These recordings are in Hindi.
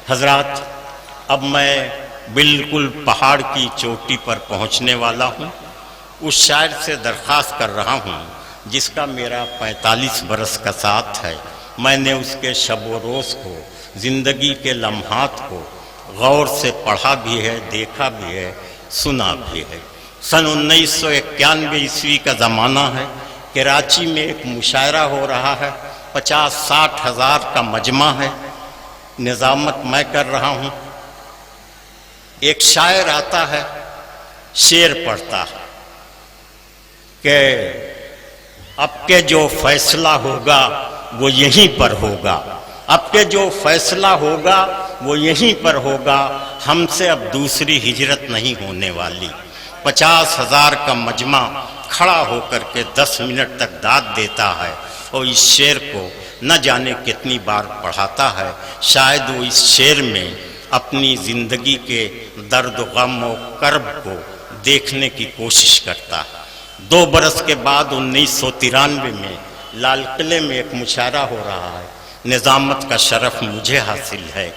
हजरात, अब मैं बिल्कुल पहाड़ की चोटी पर पहुंचने वाला हूं। उस शायर से दरख्वास्त कर रहा हूं जिसका मेरा 45 बरस का साथ है। मैंने उसके शब व रोज़ को, ज़िंदगी के लम्हात को गौर से पढ़ा भी है, देखा भी है, सुना भी है। सन 1991 ईस्वी का ज़माना है। कराची में एक मुशायरा हो रहा है। 50-60 हज़ार का मजमा है। निज़ामत मैं कर रहा हूँ। एक शायर आता है, शेर पढ़ता है कि अब के जो फैसला होगा वो यहीं पर होगा, अब के जो फैसला होगा वो यहीं पर होगा, हमसे अब दूसरी हिजरत नहीं होने वाली। 50 हज़ार का मजमा खड़ा होकर के 10 मिनट तक दाद देता है और इस शेर को न जाने कितनी बार पढ़ाता है। शायद वो इस शेर में अपनी ज़िंदगी के दर्द गम और कर्ब को देखने की कोशिश करता है। 2 बरस के बाद 1993 में लाल किले में एक मुशायरा हो रहा है। निज़ामत का शरफ मुझे हासिल है।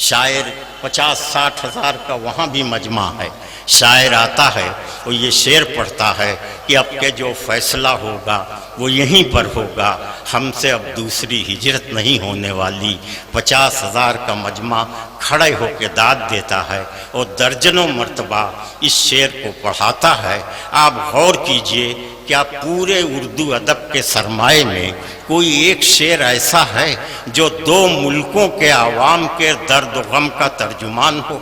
शायर 50-60 हज़ार का वहाँ भी मजमा है। शायर आता है और ये शेर पढ़ता है कि अब के जो फैसला होगा वो यहीं पर होगा, हमसे अब दूसरी हिजरत नहीं होने वाली। 50 हज़ार का मजमा खड़े होकर दाद देता है और दर्जनों मर्तबा इस शेर को पढ़ाता है। आप गौर कीजिए, क्या पूरे उर्दू अदब के सरमाए में कोई एक शेर ऐसा है जो 2 मुल्कों के आवाम के दर्द गम का तर्जुमान हो?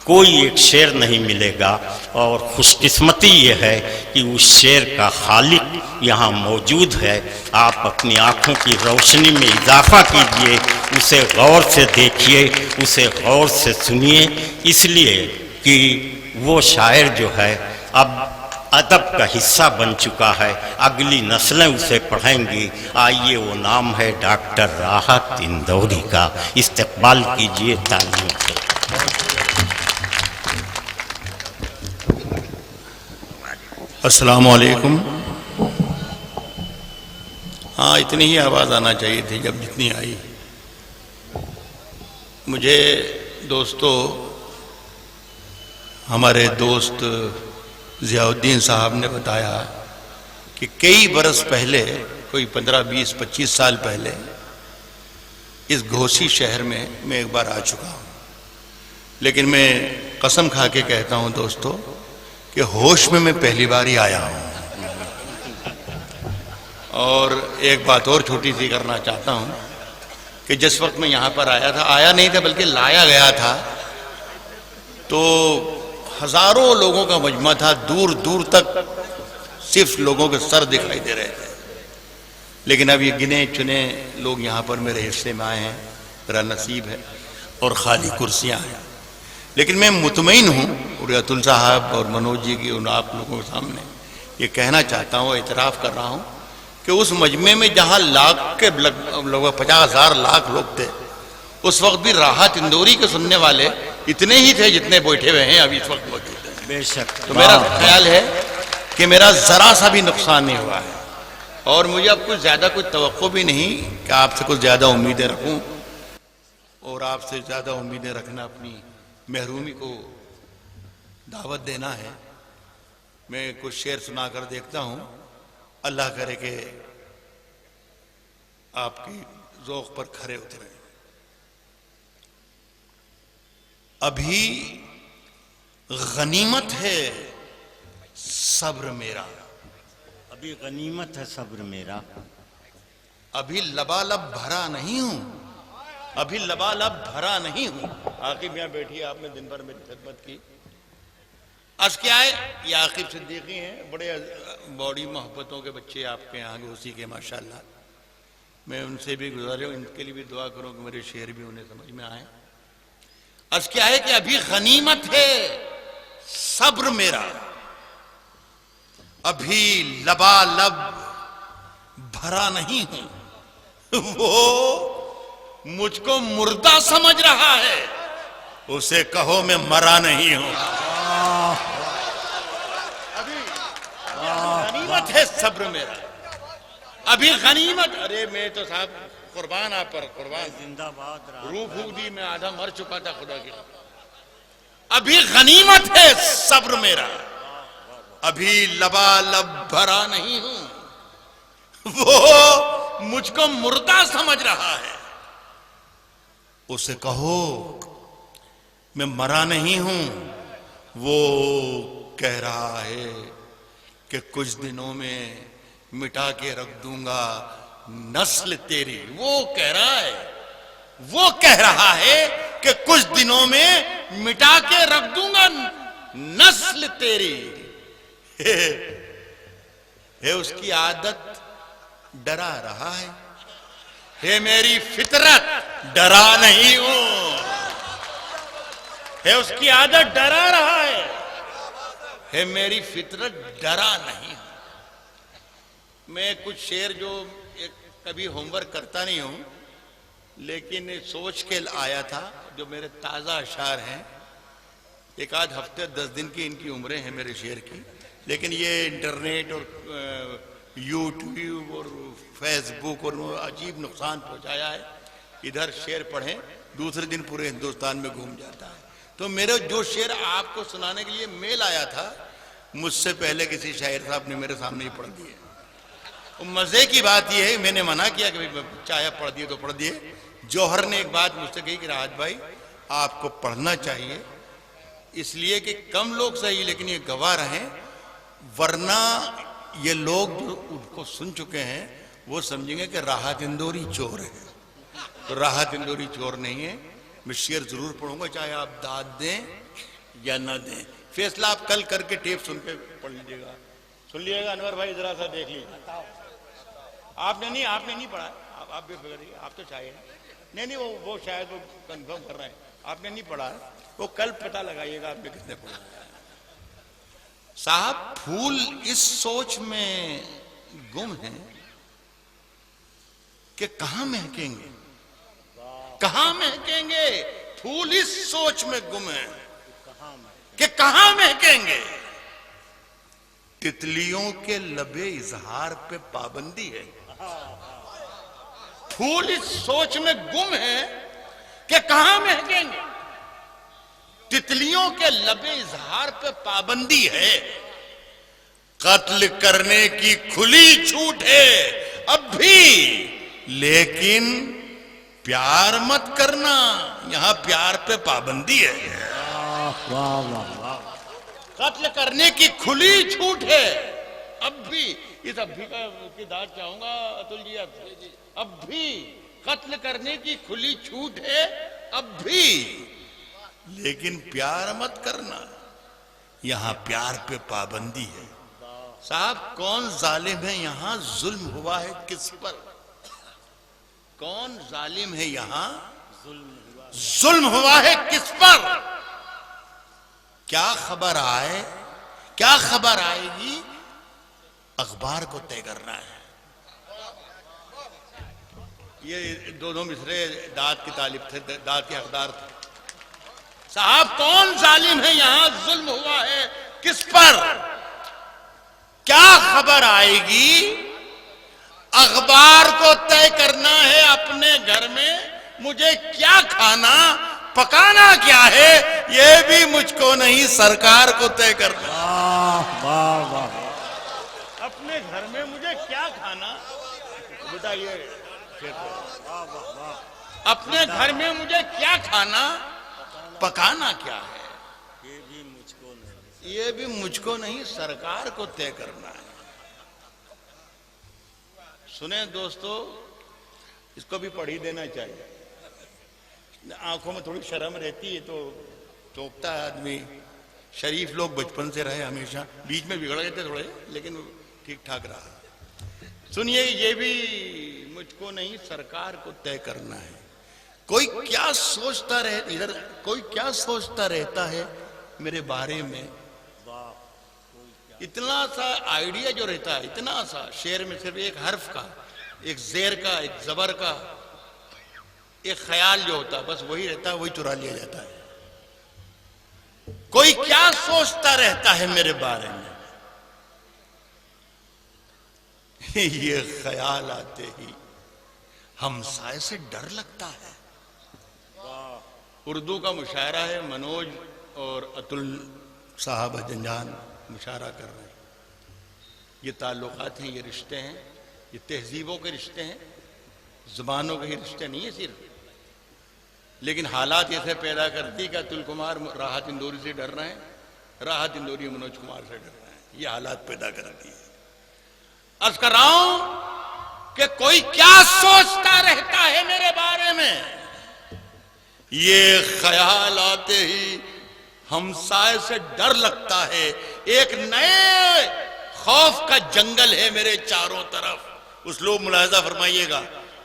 कोई एक शेर नहीं मिलेगा। और खुशकिस्मती ये है कि उस शेर का खालिक यहाँ मौजूद है। आप अपनी आँखों की रोशनी में इजाफा कीजिए, उसे गौर से देखिए, उसे गौर से सुनिए, इसलिए कि वो शायर जो है अब अदब का हिस्सा बन चुका है। अगली नस्लें उसे पढ़ेंगी। आइए, वो नाम है डॉक्टर राहत इंदौरी का। इस्तकबाल कीजिए तालियों से। अस्सलाम वालेकुम। हाँ, इतनी ही आवाज़ आना चाहिए थी जब जितनी आई। मुझे दोस्तों, हमारे दोस्त ज़ियाउद्दीन साहब ने बताया कि कई बरस पहले, कोई 15, 20, 25 साल पहले इस घोसी शहर में मैं एक बार आ चुका हूँ। लेकिन मैं कसम खा के कहता हूँ दोस्तों कि होश में मैं पहली बार ही आया हूँ। और एक बात और छोटी सी करना चाहता हूँ कि जिस वक्त मैं यहाँ पर आया था, आया नहीं था बल्कि लाया गया था, तो हजारों लोगों का मजमा था। दूर दूर तक सिर्फ लोगों के सर दिखाई दे रहे थे। लेकिन अब ये गिने चुने लोग यहाँ पर मेरे हिस्से में आए हैं, मेरा नसीब है, और खाली कुर्सियाँ हैं। लेकिन मैं मुतमईन हूँ रियातुल साहब और मनोज जी की उन आप लोगों के सामने ये कहना चाहता हूँ, इतराफ़ कर रहा हूँ कि उस मजमे में जहाँ लाख के लगभग 50,000 लाख लोग थे, उस वक्त भी राहत इंदौरी के सुनने वाले इतने ही थे जितने बैठे हुए हैं अभी इस वक्त मौजूद हैं। बेशक। तो मेरा ख्याल है कि मेरा ज़रा सा भी नुकसान नहीं हुआ है। और मुझे अब कुछ ज़्यादा कुछ तवक्को भी नहीं कि आपसे कुछ ज़्यादा उम्मीदें रखूँ, और आपसे ज़्यादा उम्मीदें रखना अपनी महरूमी को दावत देना है। मैं कुछ शेर सुना कर देखता हूँ। अल्लाह करे कि आपकी ज़ौक़ पर खरे उतरे। अभी गनीमत है सब्र मेरा, अभी गनीमत है सब्र मेरा, अभी लबालब भरा नहीं हूं, अभी लबालब भरा नहीं हूं। आकिब यहाँ बैठिए, आपने दिन भर मेरी खिदमत की। आज क्या है, ये आकिब सिद्दीकी हैं, बड़े बड़ी मोहब्बतों के बच्चे आपके यहाँ के उसी के माशाल्लाह। मैं उनसे भी गुजारे हूँ, इनके लिए भी दुआ करूँ कि मेरे शेर भी उन्हें समझ में आए। आज क्या है कि अभी गनीमत है सब्र मेरा, अभी लबालब भरा नहीं हूं। वो मुझको मुर्दा समझ रहा है, उसे कहो मैं मरा नहीं हूं। अभी गनीमत है सब्र मेरा, अभी गनीमत, अरे मैं तो साहब कुर्बान आप पर, कुर्बान, जिंदाबाद रूह फूक दी, मैं आधा मर चुका था खुदा की। अभी गनीमत है सब्र मेरा, अभी लबालब भरा नहीं हूं। वो मुझको मुर्दा समझ रहा है, उसे कहो मैं मरा नहीं हूं। वो कह रहा है कि कुछ दिनों में मिटा के रख दूंगा नस्ल तेरी। वो कह रहा है, वो कह रहा है कि कुछ दिनों में मिटा के रख दूंगा नस्ल तेरी। है उसकी आदत डरा रहा है मेरी फितरत डरा नहीं हूं। है उसकी आदत डरा रहा है मेरी फितरत डरा नहीं हूं। मैं कुछ शेर जो कभी होमवर्क करता नहीं हूं, लेकिन सोच के आया था, जो मेरे ताजा अशार हैं। एक आध हफ्ते 10 दिन की इनकी उम्रें हैं मेरे शेर की, लेकिन ये इंटरनेट और यूट्यूब और फेसबुक और अजीब नुकसान पहुंचाया है। इधर शेर पढ़ें, दूसरे दिन पूरे हिंदुस्तान में घूम जाता है। तो मेरे जो शेर आपको सुनाने के लिए मेल आया था, मुझसे पहले किसी शायर साहब ने मेरे सामने ही पढ़ दिए। मजे की बात यह है, मैंने मना किया कि चाहे पढ़ दिए तो पढ़ दिए। जौहर ने एक बात मुझसे कही कि राहत भाई आपको पढ़ना चाहिए, इसलिए कि कम लोग सही लेकिन ये गवाह रहें, वरना ये लोग जो उनको सुन चुके हैं वो समझेंगे कि राहत इंदौरी चोर है। तो राहत इंदौरी चोर नहीं है। मैं शेर जरूर पढ़ूंगा, चाहे आप दाद दें या ना दें। फैसला आप कल करके टेप सुन के पढ़ लीजिएगा। सुन लीजिएगा अनवर भाई, जरा सा देख लीजिए। आपने नहीं पढ़ा, आप बेफिक्र रहिए, आप तो चाहे नहीं वो शायद वो कंफर्म कर रहे हैं, आपने नहीं पढ़ा, वो कल पता लगाइएगा आपने कितने पढ़ा। साहब फूल इस सोच में गुम है कि कहां महकेंगे, कहां महकेंगे। फूल इस सोच में गुम है कि कहां महकेंगे। तितलियों के लबे इजहार पे पाबंदी है। फूल इस सोच में गुम है कि कहां महकेंगे। तितलियों के लबे इजहार पे पाबंदी है। कत्ल करने की खुली छूट है अब भी, लेकिन प्यार मत करना, यहां प्यार पे पाबंदी है। वाह वाह वाह। कत्ल करने की खुली छूट है अब भी। इस अब भी की दाद चाहूंगा अतुल जी आपसे। अब भी कत्ल करने की खुली छूट है अब भी, लेकिन प्यार मत करना, यहां प्यार पे पाबंदी है। साहब कौन जालिम है यहां, जुल्म हुआ है किस पर। कौन जालिम है यहां, जुल्म हुआ है किस पर। क्या खबर आए, क्या खबर आएगी, अखबार को तय करना है। ये दोनों मिसरे दाद की तालिब थे, दाद के हकदार थे। साहब कौन जालिम है यहां, जुल्म हुआ है किस पर। क्या खबर आएगी, अखबार को तय करना है अपने घर में। मुझे क्या खाना, पकाना क्या है, ये भी मुझको नहीं सरकार को तय करना। वाह वाह। अपने घर में मुझे क्या खाना, बेटा ये अपने घर में मुझे क्या खाना, पकाना क्या है, ये भी मुझको नहीं सरकार को तय करना है। सुने दोस्तों, इसको भी पढ़ ही देना चाहिए। आंखों में थोड़ी शर्म रहती है तो चौंकता है आदमी। शरीफ लोग बचपन से रहे हमेशा, बीच में बिगड़ गए थे थोड़े, लेकिन ठीक ठाक रहा। सुनिए, ये भी मुझको नहीं सरकार को तय करना है। कोई क्या सोचता रहे, इधर कोई क्या सोचता रहता है मेरे बारे में। इतना सा आइडिया जो रहता है, इतना सा शेर में सिर्फ एक हर्फ का, एक जेर का, एक जबर का, एक ख्याल जो होता है, बस वही रहता है, वही चुरा लिया जाता है। कोई क्या सोचता रहता है मेरे बारे में। ये ख्याल आते ही हमसाए से डर लगता है। उर्दू का मुशायरा है, मनोज और अतुल साहब अजंजान मुशायरा कर रहे हैं। ये ताल्लुकात हैं, ये रिश्ते हैं, ये तहजीबों के रिश्ते हैं, जुबानों के रिश्ते नहीं है सिर्फ। लेकिन हालात ऐसे पैदा करती कि अतुल कुमार राहत इंदौरी से डर रहे हैं, राहत इंदौरी मनोज कुमार से डर रहे हैं। ये हालात पैदा करती है। अर्ज कर रहा हूं कि कोई क्या सोचता रहता है मेरे बारे में, ये ख्याल आते ही हमसाए से डर लगता है। एक नए खौफ का जंगल है मेरे चारों तरफ। उस लोग मुलाजा फरमाइएगा,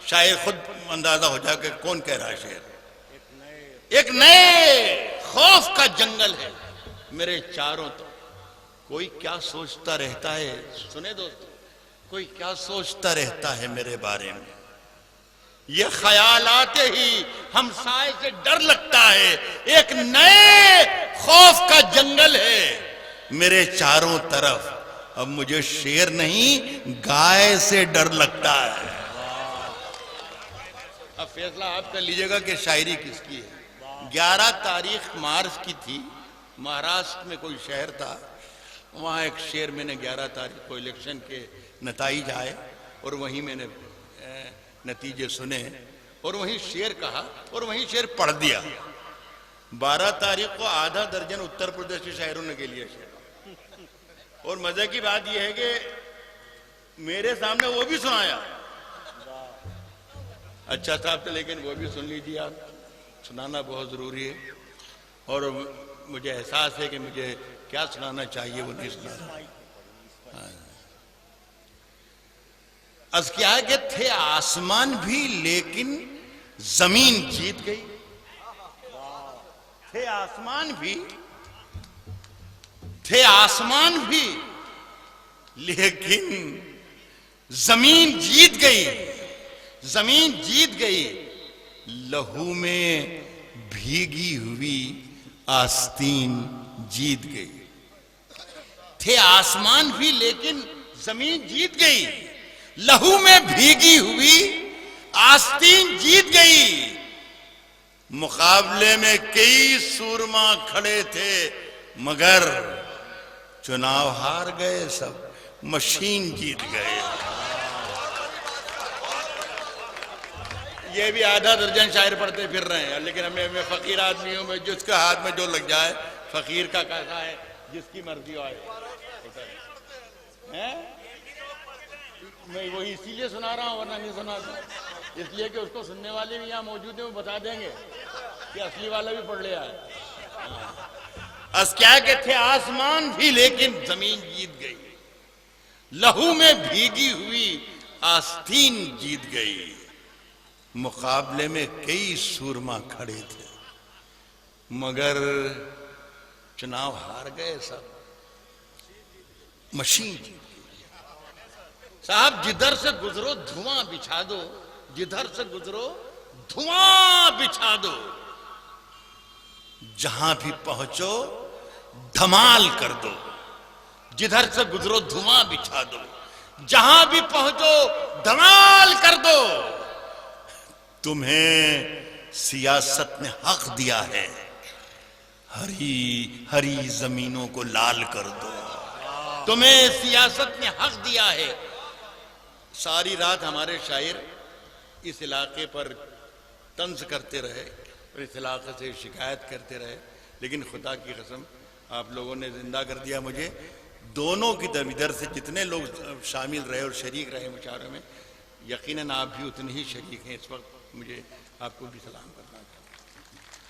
शायद खुद अंदाजा हो जाए कि कौन कह रहा है शेर। एक नए खौफ का जंगल है मेरे चारों तरफ। कोई क्या सोचता रहता है, सुने दोस्तों, कोई क्या सोचता रहता है मेरे बारे में, ये ख्याल आते ही हमसाए से डर लगता है। एक नए खौफ का जंगल है मेरे चारों तरफ। अब मुझे शेर नहीं गाय से डर लगता है। अब फैसला आप कर लीजिएगा कि शायरी किसकी है। 11 तारीख मार्च की थी, महाराष्ट्र में कोई शहर था, वहाँ एक शेर मैंने 11 तारीख को इलेक्शन के नतीजे आए और वहीं मैंने नतीजे सुने और वहीं शेर कहा और वहीं शेर पढ़ दिया। 12 तारीख को आधा दर्जन उत्तर प्रदेश के शायरों ने के लिए शेर। और मजे की बात यह है कि मेरे सामने वो भी सुनाया। अच्छा साहब, तो लेकिन वो भी सुन लीजिए आप, सुनाना बहुत जरूरी है। और मुझे एहसास है कि मुझे क्या सुनाना चाहिए वो नहीं सुना। आज क्या है कि थे आसमान भी लेकिन जमीन जीत गई। थे आसमान भी, थे आसमान भी लेकिन जमीन जीत गई। जमीन जीत गई, लहू में भीगी हुई आस्तीन जीत गई। थे आसमान भी लेकिन जमीन जीत गई, लहू में भीगी हुई आस्तीन जीत गई। मुकाबले में कई सूरमा खड़े थे मगर चुनाव हार गए सब, मशीन जीत गए। ये भी आधा दर्जन शायर पढ़ते फिर रहे हैं, लेकिन मैं फकीर आदमी हूं, मैं जिसका हाथ में जो लग जाए, फकीर का कैसा है जिसकी मर्जी आए है। मैं वही इसीलिए सुना रहा हूं, वरना नहीं सुनाता, इसलिए कि उसको सुनने वाले भी यहाँ मौजूद है, वो बता देंगे कि असली वाला भी पढ़ लिया है। अस क्या के थे आसमान भी लेकिन जमीन जीत गई, लहू में भीगी हुई आस्तीन जीत गई। मुकाबले में कई सूरमा खड़े थे मगर चुनाव हार गए सब, मशीन जीत गई। साहब, जिधर से गुजरो धुआं बिछा दो, जिधर से गुजरो धुआं बिछा दो, जहां भी पहुंचो धमाल कर दो। जिधर से गुजरो धुआं बिछा दो, जहां भी पहुंचो धमाल कर दो। तुम्हें सियासत ने हक दिया है, हरी हरी जमीनों को लाल कर दो। तुम्हें सियासत ने हक दिया है। सारी रात हमारे शायर इस इलाके पर तंज करते रहे और इस इलाके से शिकायत करते रहे, लेकिन खुदा की कसम आप लोगों ने जिंदा कर दिया मुझे। दोनों की तरफ इधर से जितने लोग शामिल रहे और शरीक रहे मुशावरे में, यकीनन आप भी उतने ही शरीक हैं। इस वक्त मुझे आपको भी सलाम करना चाहिए।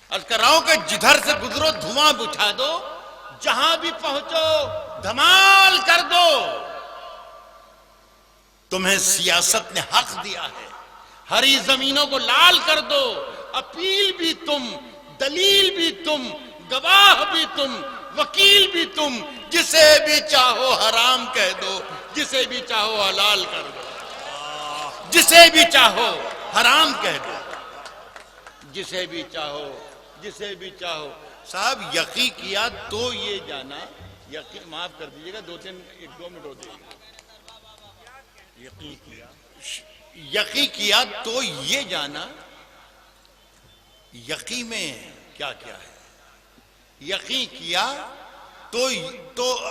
अर्ज कर रहा हूं कि जिधर से गुजरो धुआं बुझा दो, जहां भी पहुंचो धमाल कर दो। तुम्हें सियासत ने हक दिया है, हरी जमीनों को लाल कर दो। अपील भी तुम, दलील भी तुम, गवाह भी तुम, वकील भी तुम। जिसे भी चाहो हराम कह दो, जिसे भी चाहो हलाल कर दो। जिसे भी चाहो हराम कह दो, जिसे भी चाहो, जिसे भी चाहो। साहब, यकीन किया तो ये जाना, यकीन माफ कर दीजिएगा, 2-3 1-2 मिनट होते यकीन किया तो ये जाना, यकीन में क्या क्या है। यकीन किया तो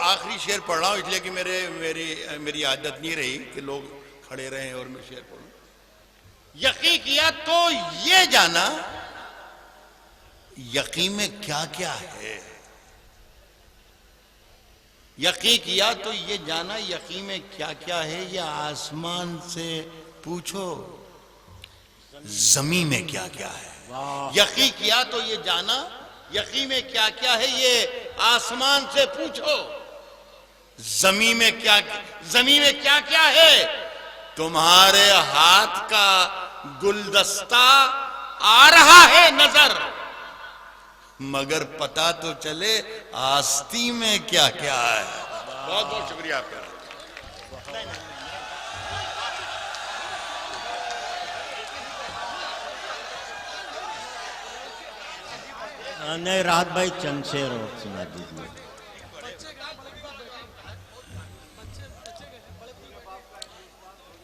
आखिरी शेर पढ़ रहा हूं इसलिए कि मेरी आदत नहीं रही कि लोग खड़े रहें और मैं शेर पढ़ूं। यकीन किया तो ये जाना, यकीन में क्या क्या है। यकीन किया तो ये जाना, यकीन में क्या क्या है। ये आसमान से पूछो जमीन में क्या क्या है। यकीन किया तो ये जाना, यकीन में क्या क्या है। ये आसमान से पूछो जमीन में क्या क्या है। तुम्हारे हाथ का गुलदस्ता आ रहा है नजर, मगर पता तो चले आस्ती में क्या क्या है। बहुत बहुत शुक्रिया आपका। नहीं, राहत भाई चंद शेर और सुना दीजिए।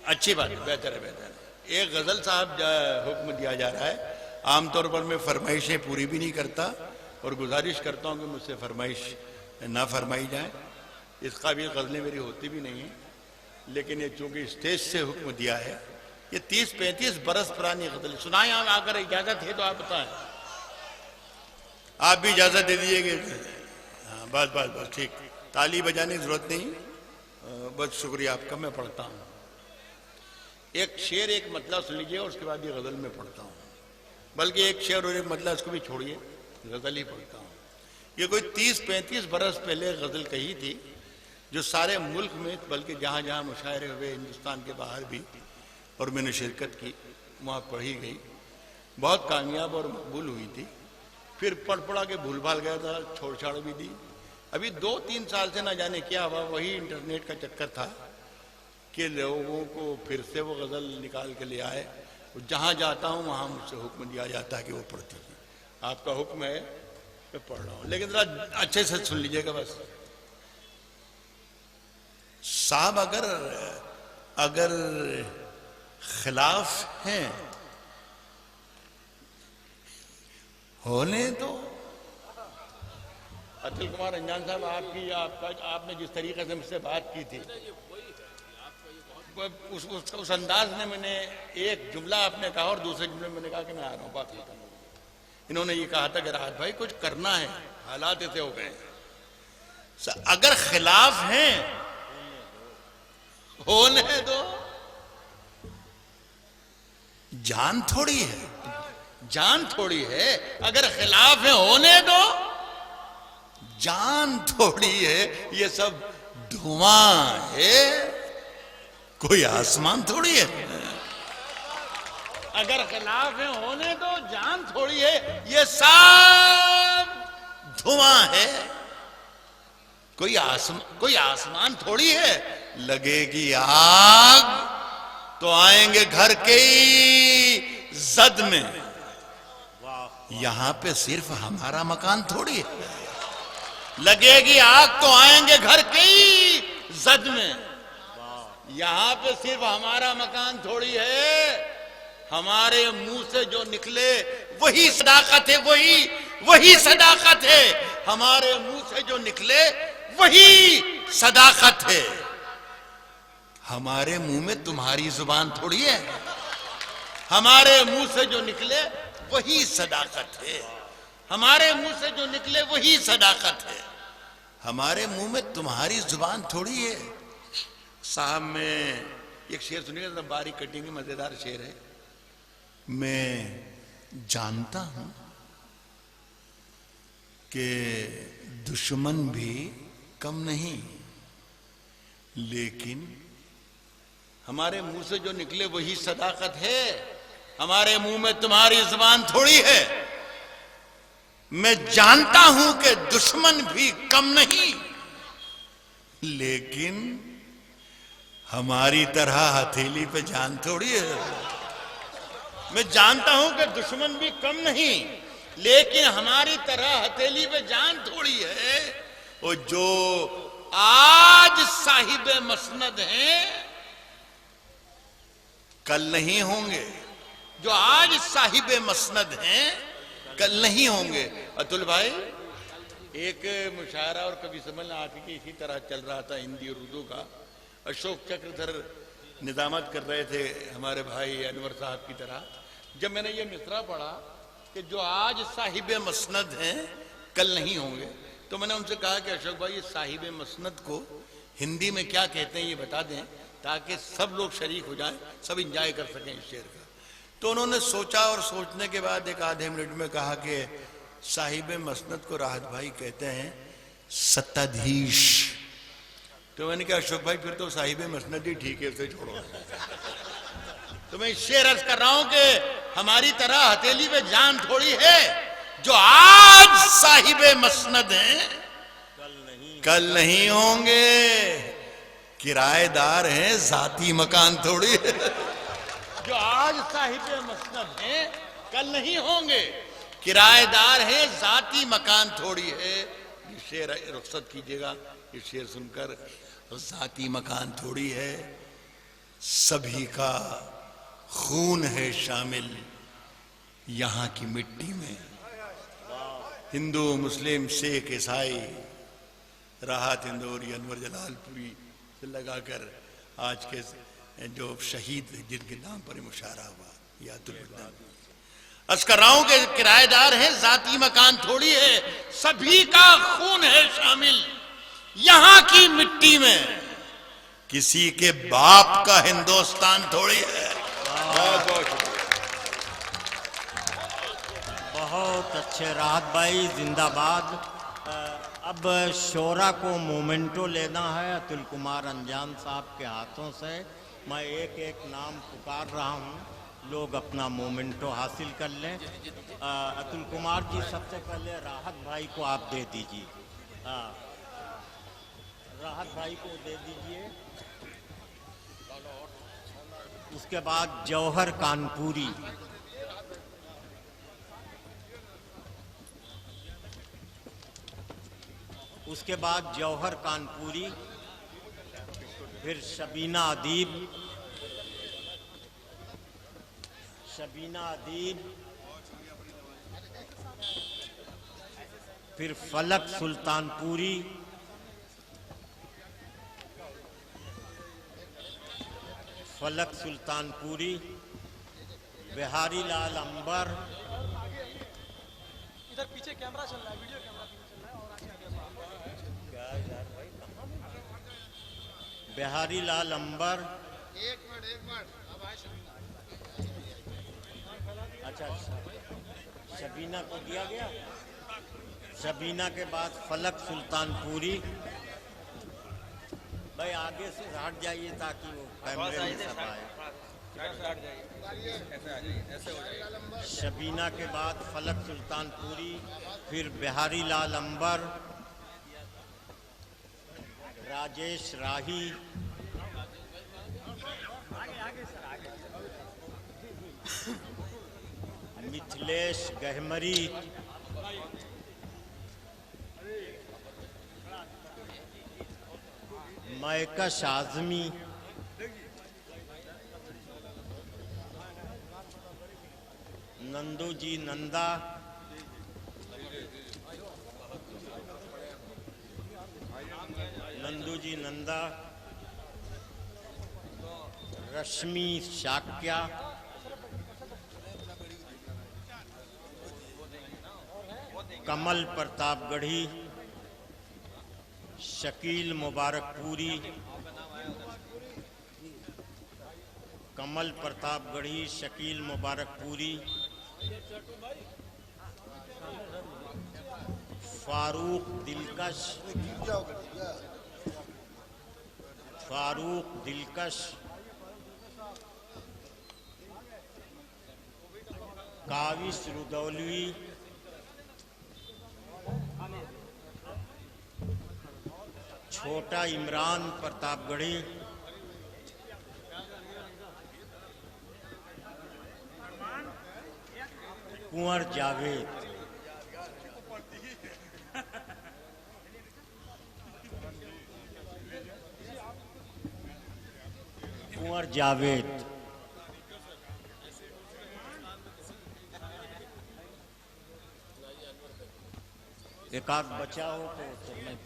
अच्छी बात है, बेहतर है, बेहतर है। एक गजल साहब हुक्म दिया जा रहा है। आमतौर पर मैं फरमाइशें पूरी भी नहीं करता और गुजारिश करता हूं कि मुझसे फरमाइश ना फरमाई जाए। इस काबिल गजलें मेरी होती भी नहीं है, लेकिन ये चूंकि स्टेज से हुक्म दिया है, ये 30-35 बरस पुरानी गजल सुनाए। आप अगर इजाजत है तो आप बताएं। आप भी इजाजत दे दीजिएगा। हाँ, बस बस बस ठीक, ताली बजाने की जरूरत नहीं, बस शुक्रिया आपका। मैं पढ़ता हूँ एक शेर एक मतलब सुन लीजिए और उसके बाद ये गजल में पढ़ता हूँ। बल्कि एक शेर और एक मतलब इसको भी छोड़िए, गजल ही पढ़ता हूँ। ये कोई 30-35 बरस पहले गजल कही थी, जो सारे मुल्क में बल्कि जहाँ जहाँ मुशायरे हुए हिंदुस्तान के बाहर भी और मैंने शिरकत की, वहाँ पढ़ी गई। बहुत कामयाब और मकबूल हुई थी। फिर पढ़ के भूल भाल गया था, छोड़ छाड़ भी दी। अभी 2-3 साल से ना जाने क्या हुआ, वही इंटरनेट का चक्कर था कि लोगों को फिर से वो गजल निकाल के ले आए। जहाँ जाता हूँ वहाँ मुझसे हुक्म दिया जाता है कि वो पढ़ती है। आपका हुक्म है, मैं पढ़ रहा हूँ, लेकिन जरा अच्छे से सुन लीजिएगा बस। साहब अगर खिलाफ हैं होने तो। अतुल कुमार अंजान साहब, आपने जिस तरीके से मुझसे बात की थी, उस अंदाज में मैंने एक जुमला आपने कहा और दूसरे जुमले में मैंने कहा कि मैं आ रहा हूँ, बात खत्म। इन्होंने ये कहा था कि राहत भाई कुछ करना है, हालात ऐसे हो गए। अगर खिलाफ हैं होने दो, जान थोड़ी है, जान थोड़ी है। अगर खिलाफ है होने दो, जान थोड़ी है। ये सब धुआं है, कोई आसमान थोड़ी है। अगर खिलाफ है होने दो, जान थोड़ी है। ये सब धुआं है, कोई आसमान थोड़ी है। लगेगी आग तो आएंगे घर के ही जद में। यहां पे सिर्फ हमारा मकान थोड़ी है। लगेगी आग तो आएंगे घर के ही जद में। यहां पे सिर्फ हमारा मकान थोड़ी है। हमारे मुंह से जो निकले वही सदाकत है, वही सदाकत है। हमारे मुंह से जो निकले वही सदाकत है। हमारे मुंह में तुम्हारी जुबान थोड़ी है। हमारे मुंह से जो निकले वही सदाकत है। हमारे मुंह से जो निकले वही सदाकत है। हमारे मुंह में तुम्हारी जुबान थोड़ी है। साहब में एक शेर सुनिएगा, बारीक कटिंग मजेदार शेर है। मैं जानता हूं कि दुश्मन भी कम नहीं, लेकिन हमारे मुंह से जो निकले वही सदाकत है। हमारे मुंह में तुम्हारी जुबान थोड़ी है। मैं जानता हूं कि दुश्मन भी कम नहीं, लेकिन हमारी तरह हथेली पे जान थोड़ी है। मैं जानता हूं कि दुश्मन भी कम नहीं, लेकिन हमारी तरह हथेली पे जान थोड़ी है। और जो आज साहिब मसनद हैं, कल नहीं होंगे। जो आज साहिब मसनद हैं कल नहीं होंगे। अतुल भाई, एक मुशायरा और कवि सम्मेलन आज के इसी तरह चल रहा था हिंदी और उर्दू का। अशोक चक्रधर निजामत कर रहे थे हमारे भाई अनवर साहब की तरह। जब मैंने ये मिसरा पढ़ा कि जो आज साहिब मसनद हैं कल नहीं होंगे, तो मैंने उनसे कहा कि अशोक भाई, ये साहिब मसनद को हिंदी में क्या कहते हैं ये बता दें, ताकि सब लोग शरीक हो जाएं, सब इंजॉय कर सकें इस शेर का। तो उन्होंने सोचा और सोचने के बाद एक आधे मिनट में कहा कि साहिब मसनद को राहत भाई कहते हैं सत्ताधीश। तो मैंने कहा अशोक भाई, फिर तो साहिब मसनद ही ठीक है, उसे छोड़ो। तो मैं शेर अर्ज कर रहा हूं कि हमारी तरह हथेली पे जान थोड़ी है। जो आज साहिब मसनद हैं कल नहीं होंगे। किराएदार हैं, जाती मकान थोड़ी है। जो आज साहिब मसनद हैं कल नहीं होंगे। किराएदार हैं, जाती मकान थोड़ी है। ये शेर रुखसत कीजिएगा, ये शेर सुनकर। जाती मकान थोड़ी है, सभी का खून है शामिल यहां की मिट्टी में। हिंदू, मुस्लिम, सिख, ईसाई, राहत इंदौरी, अनवर जलालपुरी से लगाकर आज के जो शहीद जिनके नाम पर मुशायरा हुआ, या अर्ज कर रहा हूं कि किराएदार हैं, जाती मकान थोड़ी है, सभी का खून है शामिल यहां की मिट्टी में। किसी के बाप का हिंदुस्तान थोड़ी है। बहुत अच्छे राहत भाई, जिंदाबाद। अब शोरा को मोमेंटो लेना है अतुल कुमार अंजान साहब के हाथों से। मैं एक एक नाम पुकार रहा हूँ, लोग अपना मोमेंटो हासिल कर लें। अतुल कुमार जी, सबसे पहले राहत भाई को आप दे दीजिए। राहत भाई को दे दीजिए। उसके बाद जौहर कानपुरी, उसके बाद जौहर कानपुरी, फिर शबीना अदीब, फिर फलक सुल्तानपुरी, बिहारी लाल अंबर, इधर पीछे कैमरा चल रहा है, वीडियो कैमरा पीछे चल रहा है, और बिहारी लाल अंबर। एक मिनट अब आए अच्छा, शबीना को दिया गया। शबीना के बाद फलक सुल्तानपुरी। भाई आगे से हट जाइए ताकि वो कैमरे में सब आए। शबीना के बाद फलक सुल्तानपुरी, फिर बिहारी लाल अंबर, राजेश राही, मिथिलेश गहमरी, मैकश आजमी, नंदूजी नंदा, रश्मि शाक्या, कमल प्रतापगढ़ी, शकील मुबारकपुरी, फारूक दिलकश, काविश रुदौलवी, छोटा इमरान प्रतापगढ़ी, कुंवर जावेद, एक आध बचा हो तो मैं